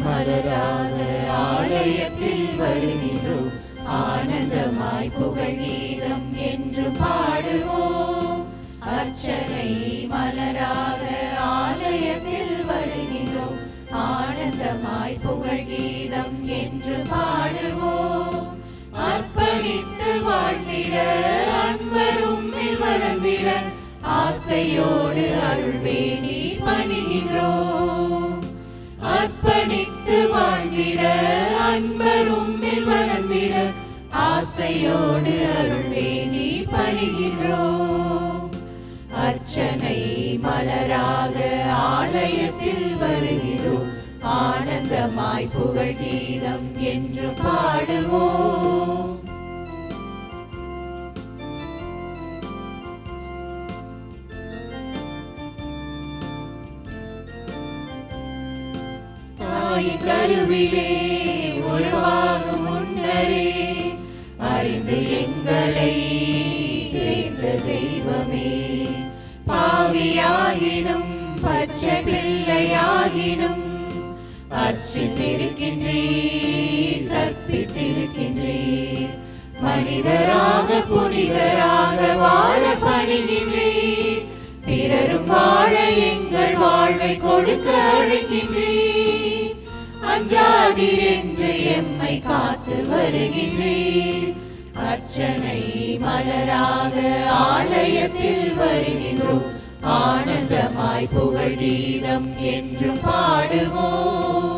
மலராக ஆலயத்தில் வருகின்றோம், ஆனந்தமாய் புகழ் கீதம் என்று பாடுவோம். அர்ச்சனை மலராக ஆலயத்தில் வருகின்றோம், ஆனந்தமாய் புகழ் கீதம் என்று பாடுவோம். அர்ப்பணித்து வாழ்ந்திட அன்பரும் வளர்ந்திட ஆசையோடு அருள் வேண்டி பணிகின்றோம். அர்ப்பணித்து வாழ்ந்திட அன்பரும் வளர்ந்திட ஆசையோடு அருள் வேண்டி பணிகின்றோம். அர்ச்சனை மலராக ஆலயத்தில் வருகிறோம், ஆனந்தமாய் புகழ் கீதம் என்று பாடுவோம். தாயின் கருவிலே உருவாகும் முன்னரே அறிந்து எங்களை தேர்ந்த தெய்வமே, பாவியாகினும் பச்சை பிள்ளையாகினும் அர்ச்சித்திருக்கின்றீர், கற்பித்திருக்கின்றீர். மனிதராக புனிதராக வாழ பணிகின்றீர், பிறரும் வாழ எங்கள் வாழ்வை கொடுக்க அழைக்கின்றீர். அஞ்சாதீர் என்று எம்மை காத்து வருகின்றீர். அர்ச்சனை மலராக ஆலயத்தில் வருகின்றோம், ஆனந்தமாய் புகழ் கீதம் என்று பாடுவோம்.